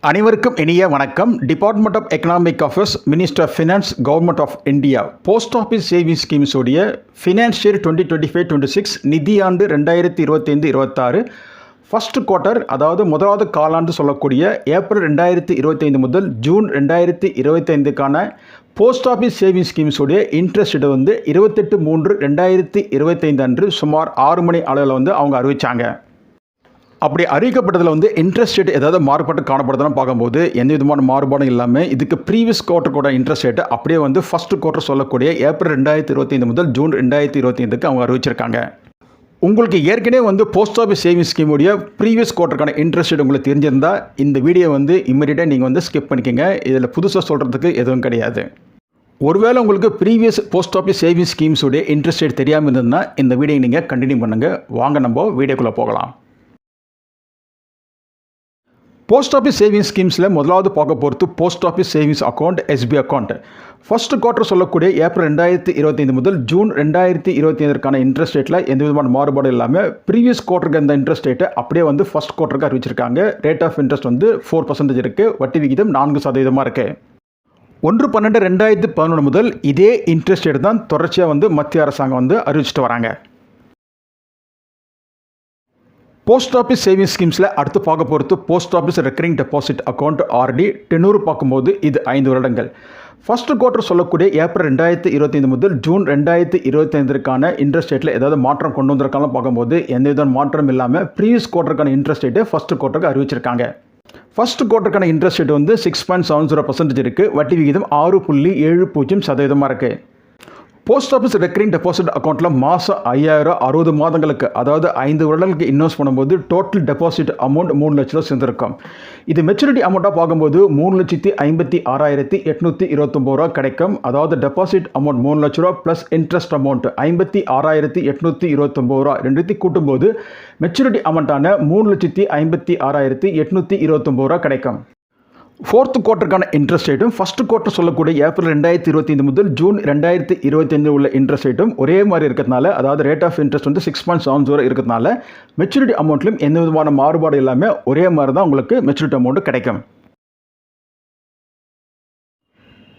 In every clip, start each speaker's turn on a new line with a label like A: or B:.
A: அனைவருக்கும் இனிய வணக்கம். Department of economic affairs, minister of finance, government of India, post office savings schemes உடைய financial 2025-26 நிதியாண்டு 2025-26 ஃபர்ஸ்ட் குவார்ட்டர், அதாவது முதலாவது காலாண்டு சொல்லக்கூடிய ஏப்ரல் 2025 முதல் ஜூன் 2025க்கான போஸ்ட் ஆஃபீஸ் சேவிங்ஸ் ஸ்கீம்ஸ் உடைய இன்ட்ரெஸ்ட் ரேட் வந்து 28/3/2025 அன்று சுமார் 6 மணி அளவில் அவங்க அறிவித்தாங்க. அப்படி அறிவிக்கப்பட்டதில் இன்ட்ரெஸ்ட் ரேட் ஏதாவது மாறுபாட்டு காணப்படுதுன்னு பார்க்கும்போது எந்த விதமான மாறுபாடும் இல்லாமல் இதுக்கு ப்ரீவியஸ் குவார்ட்டரோட இன்ட்ரெஸ்ட் ரேட் அப்படியே ஃபர்ஸ்ட் குவார்ட்டர் சொல்லக்கூடிய ஏப்ரல் 2025 முதல் ஜூன் 2025க்கு அவங்க அறிவிச்சிருக்காங்க. உங்களுக்கு ஏற்கனவே போஸ்ட் ஆஃபீஸ் சேவிங்ஸ் ஸ்கீமுடைய ப்ரீவியஸ் குவார்ட்டருக்கான இன்ட்ரெஸ்ட் ரேட் உங்களுக்கு தெரிஞ்சிருந்தால் இந்த வீடியோ இம்மீடியட்டாக நீங்கள் ஸ்கிப் பண்ணிக்கோங்க. இதில் புதுசாக சொல்கிறதுக்கு எதுவும் கிடையாது. ஒருவேளை உங்களுக்கு ப்ரீவியஸ் போஸ்ட் ஆஃபீஸ் சேவிங்ஸ் ஸ்கீம்ஸுடைய இன்ட்ரெஸ்ட் ரேட் தெரியாமல் இருந்ததுன்னா இந்த வீடியோ நீங்கள் கண்டினியூ பண்ணுங்கள். வாங்க நம்ம வீடியோக்குள்ளே போகலாம். போஸ்ட் ஆஃபீஸ் சேவிங்ஸ் ஸ்கீம்ஸில் முதலாவது பார்க்க போகிறது post office savings account, SP account. First quarter சொல்லக்கூடிய ஏப்ரல் 2025 முதல் ஜூன் 2025க்கான இன்ட்ரெஸ்ட் ரேட்டில் எந்த விதமான மாறுபாடும் இல்லாமல் ப்ரீவியஸ் குவார்ட்டருக்கு அந்த இன்ட்ரெஸ்ட் ரேட்டை அப்படியே ஃபர்ஸ்ட் குவார்ட்டருக்கு அறிவிச்சிருக்காங்க. ரேட் ஆஃப் இன்ட்ரெஸ்ட் 4% இருக்குது. வட்டி விகிதம் 4% இருக்குது. 1/12/2011 முதல் இதே இன்ட்ரெஸ்ட் ரேட் தான் தொடர்ச்சியாக மத்திய அரசாங்கம் அறிவிச்சிட்டு வராங்க. போஸ்ட் ஆஃபீஸ் சேவிங்ஸ் ஸ்கீம்ஸில் அடுத்து பார்க்க போகிறது post office recurring deposit account, RD. Tenure பார்க்கும்போது இது 5 வருடங்கள். ஃபர்ஸ்ட் குவார்ட்டர் சொல்லக்கூடிய ஏப்ரல் 2025 முதல் ஜூன் 2025க்கான இன்ட்ரெஸ்ட் ரேட்டில் ஏதாவது மாற்றம் கொண்டு வந்திருக்காலும் பார்க்கும்போது எந்த விதமான மாற்றம் இல்லாமல் ப்ரீவியஸ் குவார்ட்டருக்கான இன்ட்ரெஸ்ட் ரேட்டு ஃபர்ஸ்ட் குவார்ட்டருக்கு அறிவிச்சிருக்காங்க. ஃபர்ஸ்ட் குவார்ட்டருக்கான இன்ட்ரெஸ்ட் ரேட் 6.70% இருக்குது. வட்டி விகிதம் 6.70% இருக்குது. போஸ்ட் ஆஃபீஸ் ரெக்கரிங் டெபாசிட் அக்கௌண்ட்டில் மாதம் 5000 60 மாதங்களுக்கு, அதாவது 5 வருடங்களுக்கு இன்வெஸ்ட் பண்ணும்போது டோட்டல் டெபாசிட் அமௌண்ட் 3 லட்ச ரூபா சேர்ந்துருக்கும். இது மெச்சூரிட்டி அமௌண்ட்டாக பார்க்கும்போது 3,56,829 ரூபா கிடைக்கும். அதாவது டெபாசிட் அமௌண்ட் 3 லட்ச ரூபா ப்ளஸ் இன்ட்ரெஸ்ட் அமௌண்ட் 56,829 ரூபா ரெண்டுத்தையும் கூட்டும்போது மெச்சூரிட்டி அமௌண்ட்டான 3,56,829 ரூபா கிடைக்கும். ஃபோர்த் குவார்ட்டருக்கான இன்ட்ரெஸ்ட் ரேட்டும் ஃபர்ஸ்ட் குவார்ட்டர் சொல்லக்கூடிய ஏப்ரல் 2025 முதல் ஜூன் 2025 உள்ள இன்ட்ரெஸ்ட் ரேட்டும் ஒரே மாதிரி இருக்கிறதுனால, அதாவது ரேட் ஆஃப் இன்ட்ரெஸ்ட் 6.70 இருக்கிறதுனால மெச்சூரிட்டி அமௌண்ட்லையும் எந்த விதமான மாறுபாடு இல்லாமல் ஒரே மாதிரி தான் உங்களுக்கு மெச்சூரிட்டி அமௌண்ட் கிடைக்கும்.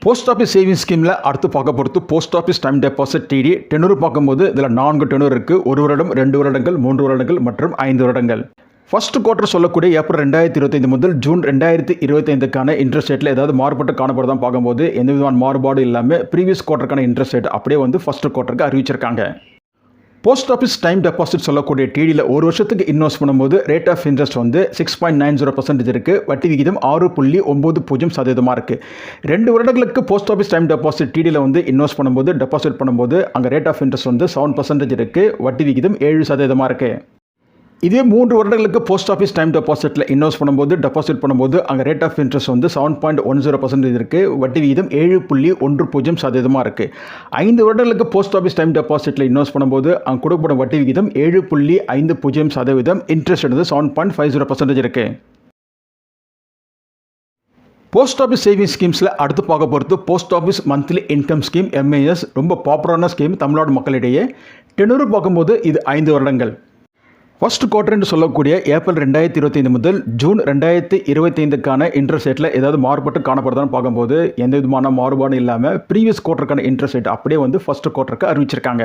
A: போஸ்ட் ஆஃபீஸ் சேவிங்ஸ் ஸ்கீமில் அடுத்து பார்க்க போகிறது post office time deposit, TD. Tenure பார்க்கும்போது இதில் 4 டெனூர் இருக்குது. 1 வருடம், 2 வருடங்கள், 3 வருடங்கள் மற்றும் 5 வருடங்கள். ஃபர்ஸ்ட் குவார்ட்டர் சொல்லக்கூடிய ஏப்ரல் 2025 முதல் ஜூன் 2025க்கான இன்ட்ரெஸ்ட் ரேட்டில் ஏதாவது மாறுபட்டு காணப்படுதான் பார்க்கும்போது எந்த விதமான மாறுபாடு இல்லாமல் ப்ரீவியஸ் குவார்ட்டருக்கான இன்ட்ரெஸ்ட் ரேட் அப்படியே ஃபர்ஸ்ட் குவார்ட்டருக்கு அறிவிச்சிருக்காங்க. போஸ்ட் ஆஃபீஸ் டைம் டெபாசிட் சொல்லக்கூடிய டிடியில் 1 வருஷத்துக்கு இன்வெஸ்ட் பண்ணும்போது ரேட் ஆஃப் இன்ட்ரெஸ்ட் 6.90% இருக்குது. வட்டி விகிதம் 6.90% இருக்குது. 2 வருடங்களுக்கு போஸ்ட் ஆஃபீஸ் டைம் டெபாசிட் டிடியில் இன்வெஸ்ட் பண்ணும்போது டெபாசிட் பண்ணும்போது அங்கே ரேட் ஆஃப் இன்ட்ரெஸ்ட் 7% இருக்குது. வட்டி விகிதம் 7% இருக்குது. இதே 3 வருடங்களுக்கு போஸ்ட் ஆஃபீஸ் டைம் டெபாசிட்டில் இன்வெஸ்ட் பண்ணும்போது டெபாசிட் பண்ணும்போது அங்கே ரேட் ஆஃப் இன்ட்ரெஸ்ட் 7.10% இருக்குது. வட்டி விகிதம் 7.10% இருக்குது. 5 வருடங்களுக்கு போஸ்ட் ஆஃபீஸ் டைம் டெபாசிட்டில் இன்வெஸ்ட் பண்ணும்போது அங்கே கொடுக்கப்படும் வட்டி விகிதம் 7.50%. இன்ட்ரெஸ்ட் 7.50% இருக்குது. போஸ்ட் ஆஃபீஸ் சேவிங்ஸ் ஸ்கீம்ஸில் அடுத்து பார்க்க போகிறது post office monthly income scheme, MAS. ரொம்ப பாப்புலரான ஸ்கீம் தமிழ்நாடு மக்களிடையே. டெனூர் பார்க்கும்போது இது 5 வருடங்கள். ஃபர்ஸ்ட் குவார்ட்டர் என்று சொல்லக்கூடிய ஏப்ரல் 2025 முதல் ஜூன் 2025க்கான இன்ட்ரெஸ்ட் ரேட்டில் ஏதாவது மாறுபட்டு காணப்படுதான்னு பார்க்கும்போது எந்த விதமான மாறுபாடும் இல்லாமல் ப்ரீவியஸ் குவார்ட்டருக்கான இன்ட்ரெஸ்ட் ரேட் அப்படியே ஃபர்ஸ்ட் குவார்ட்டருக்கு அறிவிச்சிருக்காங்க.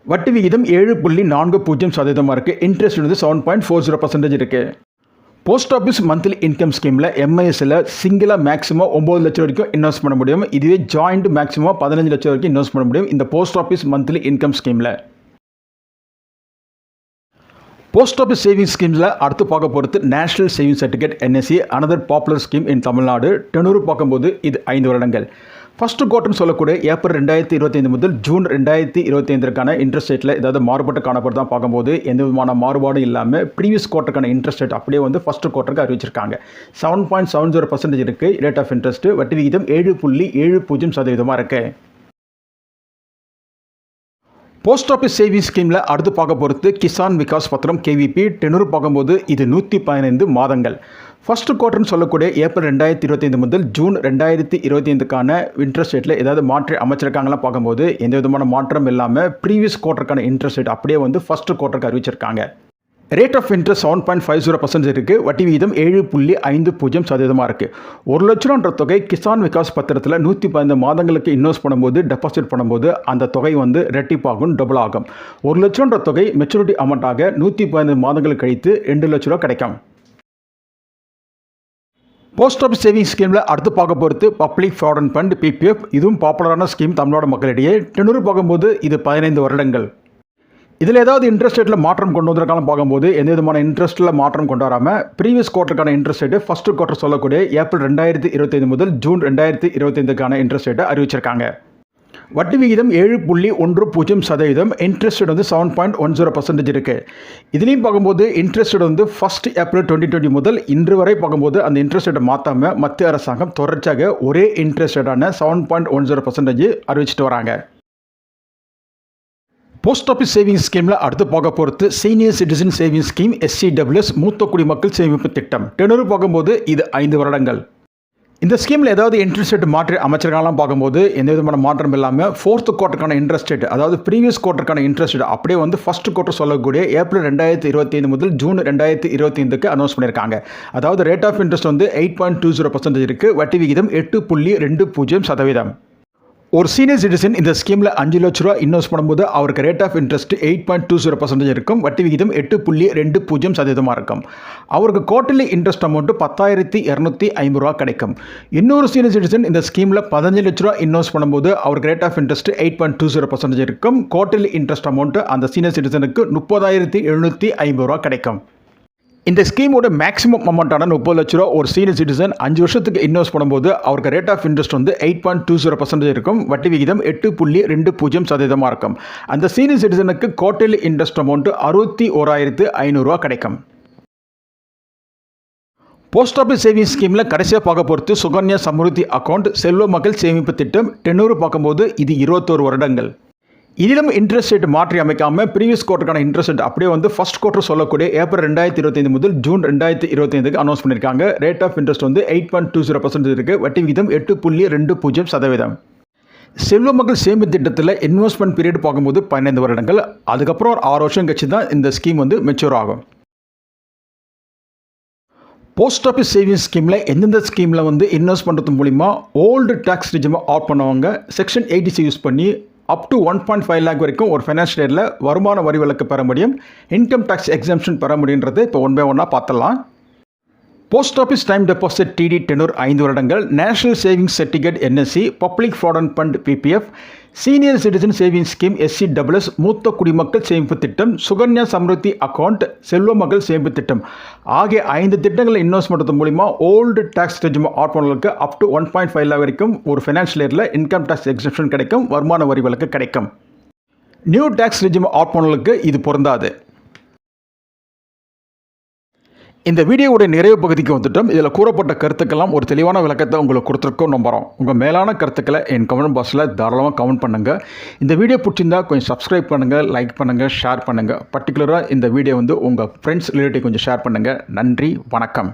A: வட்டி விகிதம் 7.40% இருக்குது. இன்ட்ரெஸ்ட் 7.40% இருக்குது. போஸ்ட் ஆஃபீஸ் மந்த்லி இன்கம் ஸ்கீமில் எம்ஐஎஸ்ல சிங்கிளாக மேக்ஸிமம் 9 லட்சம் வரைக்கும் இன்வெஸ்ட் பண்ண முடியும். இதுவே ஜாயிண்ட் மேக்ஸிமம் 15 லட்சம் வரைக்கும் இன்வெஸ்ட் பண்ண முடியும் இந்த போஸ்ட் ஆஃபீஸ் மந்த்லி இன்கம் ஸ்கீமில். போஸ்ட் ஆஃபீஸ் சேவிங்ஸ் ஸ்கீமில் அடுத்து பார்க்க போகிறது national savings certificate, NSC, another popular scheme in Tamil Nadu. Tenure பார்க்கும்போது இது 5 வருடங்கள். ஃபர்ஸ்ட் குவார்ட்டர் சொல்லக்கூடிய ஏப்ரல் 2025 முதல் ஜூன் 2025க்கான இன்ட்ரெஸ்ட் ரேட்டில் ஏதாவது மாறுபட்டு காணப்படுதான் பார்க்கும்போது எந்த விதமான மாறுபாடும் இல்லாமல் ப்ரீவியஸ் குவார்ட்டருக்கான இன்ட்ரெஸ்ட் ரேட் அப்படியே ஃபர்ஸ்ட் குவார்ட்டருக்கு அறிவிச்சிருக்காங்க. 7.70% இருக்குது. Rate of interest. வட்டி விகிதம் 7.70% இருக்குது. போஸ்ட் ஆஃபீஸ் சேவிங்ஸ் ஸ்கீமில் அடுத்து பார்க்க போகிறது கிசான் விகாஸ் பத்திரம், கேவிபி. டெனூர் பார்க்கும்போது இது 115 மாதங்கள். ஃபர்ஸ்ட் குவார்ட்டர்னு சொல்லக்கூடிய ஏப்ரல் 2025 முதல் ஜூன் 2025க்கான இன்ட்ரெஸ்ட் ரேட்டில் ஏதாவது மாற்றி அமைச்சிருக்காங்களாம் பார்க்கும்போது எந்த விதமான மாற்றம் இல்லாமல் ப்ரீவியஸ் குவார்ட்டருக்கான இன்ட்ரெஸ்ட் ரேட் அப்படியே ஃபர்ஸ்ட் குவார்ட்டருக்கு அறிவிச்சிருக்காங்க. ரேட் ஆஃப் இன்ட்ரெஸ்ட் 7.50% இருக்குது. வட்டி விகிதம் 7.50% இருக்குது. 1 லட்ச ரூபான்ற தொகை கிசான் விகாஸ் பத்திரத்தில் 115 மாதங்களுக்கு இன்வெஸ்ட் பண்ணும்போது டெபாசிட் பண்ணும்போது அந்த தொகை வந்து ரெட்டிப்பாகும், டபுள் ஆகும். 1 லட்ச ரூபான்ற தொகை மெச்சூரிட்டி அமௌண்ட்டாக 115 மாதங்கள் கழித்து 2 லட்ச ரூபா கிடைக்கும். போஸ்ட் ஆஃபீஸ் சேவிங்ஸ் ஸ்கீமில் அடுத்து பார்க்க போகிறது பப்ளிக் ப்ராவிடென்ட் ஃபண்ட் PPF. இதுவும் பாப்புலரான ஸ்கீம் தமிழ்நாடு மக்களிடையே. டெனூர் பார்க்கும்போது இது 15 வருடங்கள். இதில் ஏதாவது இன்ட்ரெஸ்ட் ரேட்டில் மாற்றம் கொண்டு வந்திருக்காங்க பார்க்கும்போது எந்த விதமான இன்ட்ரெஸ்ட்டில் மாற்றம் கொண்டு வராமல் ப்ரீவியஸ் குவார்ட்டருக்கான இன்ட்ரெஸ்ட் ரேட்டு ஃபஸ்ட்டு குவார்ட்டர் சொல்லக்கூடிய ஏப்ரல் 2025 முதல் ஜூன் 2025க்கான இன்ட்ரெஸ்ட் ரேட்டை அறிவிச்சிருக்காங்க. வட்டி விகிதம் 7.10%. இன்ட்ரெஸ்ட் ரேட் வந்து 7.10% இருக்குது. இதுலேயும் பார்க்கும்போது இன்ட்ரெஸ்ட் ரேட் வந்து ஃபஸ்ட் ஏப்ரல் 2020 முதல் இன்று வரை பார்க்கும்போது அந்த இன்ட்ரெஸ்ட் ரேட்டை மாற்றாமல் மத்திய அரசாங்கம் தொடர்ச்சியாக ஒரே இன்ட்ரெஸ்ட் ரேட்டான 7.10% அறிவிச்சிட்டு வராங்க. போஸ்ட் ஆஃபீஸ் சேவிங்ஸ் ஸ்கீமில் அடுத்து பார்க்க போகிறது senior citizen savings scheme SCWS மூத்த குடிமக்கள் சேமிப்பு திட்டம். டெனூர் பார்க்கும்போது இது 5 வருடங்கள். இந்த ஸ்கீமில் ஏதாவது இன்ட்ரெஸ்ட் ரேட் மாற்றி அமைச்சிருக்காங்களாம் பார்க்கும்போது எந்த விதமான மாற்றம் இல்லாமல் 4th குவார்ட்டருக்கான இன்ட்ரெஸ்ட் ரேட் அதாவது ப்ரீவியஸ் குவார்ட்டருக்கான இன்ட்ரெஸ்ட் ரேட் அப்படியே வந்து ஃபஸ்ட் குவார்ட்டர் சொல்லக்கூடிய ஏப்ரல் 2025 முதல் ஜூன் 2025க்கு அனௌன்ஸ் பண்ணியிருக்காங்க. அதாவது ரேட் ஆஃப் இன்ட்ரெஸ்ட் வந்து 8.20% இருக்குது. வட்டி விகிதம் 8.20%. ஒரு சீனியர் சிட்டிசன் இந்த ஸ்கீமில் 5 லட்ச ரூபா இன்வெஸ்ட் பண்ணும்போது அவருக்கு ரேட் ஆஃப் இன்ட்ரெஸ்ட் 8.20% இருக்கும். வட்டி விகிதம் 8.20% இருக்கும். அவருக்கு குவார்ட்டர்லி இன்ட்ரெஸ்ட் அமௌண்ட் 10,250 ரூபா கிடைக்கும். இன்னொரு சீனியர் சிட்டிசன் இந்த ஸ்கீமில் 15 லட்ச ரூபா இன்வெஸ்ட் பண்ணும்போது அவருக்கு ரேட் ஆஃப் இன்ட்ரெஸ்ட் 8.20% இருக்கும். குவார்ட்டர்லி இன்ட்ரெஸ்ட் அமௌண்ட் அந்த சீனியர் சிட்டிசனுக்கு 30,750 ரூபா கிடைக்கும். இந்த ஸ்கீமோட மேக்ஸிமம் அமௌண்ட்டான 30 லட்ச ரூபா ஒரு சீனியர் சிட்டிசன் 5 வருஷத்துக்கு இன்வெஸ்ட் பண்ணும்போது அவருக்கு ரேட் ஆஃப் இன்ட்ரெஸ்ட் வந்து 8.20% இருக்கும். வட்டி விகிதம் 8.20% இருக்கும். அந்த சீனியர் சிட்டிசனுக்கு குவார்ட்டர்லி இன்ட்ரெஸ்ட் அமௌண்ட் 61,500 ரூபா கிடைக்கும். போஸ்ட் ஆஃபீஸ் சேவிங்ஸ் ஸ்கீமில் கடைசியாக பார்க்க போகிறது சுகன்யா சம்ருத்தி அக்கௌண்ட் செல்வ மகள் சேமிப்பு திட்டம். டெனூர் பார்க்கும்போது இது 21 வருடங்கள். இதிலும் இன்ட்ரெஸ்ட் ரேட் மாற்றி அமைக்காமல் ப்ரீவியஸ் குவார்ட்டருக்கான இன்ட்ரெஸ்ட் ரேட் அப்படியே வந்து ஃபஸ்ட் குவார்ட்டர் சொல்லக்கூடிய ஏப்ரல் 2025 முதல் ஜூன் 2025க்கு அனௌன்ஸ் பண்ணியிருக்காங்க. ரேட் ஆஃப் இன்ட்ரெஸ்ட் வந்து 8.20% இருக்குது. வட்டி விகிதம் 8.20%. செல்வ மகள் சேமிப்பு திட்டத்தில் இன்வெஸ்ட்மெண்ட் பீரியட் பார்க்கும்போது 15 வருடங்கள். அதுக்கப்புறம் ஒரு 6 வருஷம் கழிச்சு தான் இந்த ஸ்கீம் வந்து மெச்சூர் ஆகும். போஸ்ட் ஆஃபீஸ் சேவிங்ஸ் ஸ்கீமில் எந்தெந்த ஸ்கீமில் வந்து இன்வெஸ்ட் பண்ணுறது மூலிமா ஓல்டு டேக்ஸ் ரிஜிமை ஆட் பண்ணவங்க செக்ஷன் 80 யூஸ் பண்ணி அப் டு 1.5 lakh வரைக்கும் ஒரு ஃபைனான்ஷியல் இயரில் வருமான வரி விலக்கு பெற முடியும், இன்கம் டேக்ஸ் எக்ஸம்ஷன் பெற முடியுன்றது இப்போ ஒன் பை ஒன்னாக பார்த்துடலாம். Post office time deposit TD tenure 5 வருடங்கள். National savings certificate NSC, public provident fund PPF, senior citizen savings scheme SCWS மூத்த குடிமக்கள் சேமிப்பு திட்டம், சுகன்யா சம்ருத்தி அக்கௌண்ட் செல்வ மகள் சேமிப்பு திட்டம் ஆகிய 5 திட்டங்களை இன்வெஸ்ட் பண்ணுறது மூலிமா ஓல்டு டேக்ஸ் ரெஜிம் ஆட் பண்ணலுக்கு அப் டு 1.5 lakh வரைக்கும் ஒரு ஃபைனான்ஷியல் இயரில் இன்கம் டேக்ஸ் எக்ஸம்ஷன் கிடைக்கும், வருமான வரி விலக்கு கிடைக்கும். நியூ டேக்ஸ் ரெஜிம் ஆட் பண்ணலுக்கு இது பொருந்தாது. இந்த வீடியோவுடைய நிறைவு பகுதிக்கு வந்துட்டோம். இதில் கூறப்பட்ட கருத்துக்கெல்லாம் ஒரு தெளிவான விளக்கத்தை உங்களுக்கு கொடுத்துருக்கோம் நம்புகிறோம். உங்கள் மேலான கருத்துக்களை என் கமெண்ட் பாக்ஸில் தாராளமாக கமெண்ட் பண்ணுங்கள். இந்த வீடியோ பிடிச்சிருந்தா கொஞ்சம் சப்ஸ்கிரைப் பண்ணுங்கள், லைக் பண்ணுங்கள், ஷேர் பண்ணுங்கள். பர்டிகுலராக இந்த வீடியோ வந்து உங்கள் ஃப்ரெண்ட்ஸ் ரிலேட்டிவ் கொஞ்சம் ஷேர் பண்ணுங்கள். நன்றி, வணக்கம்.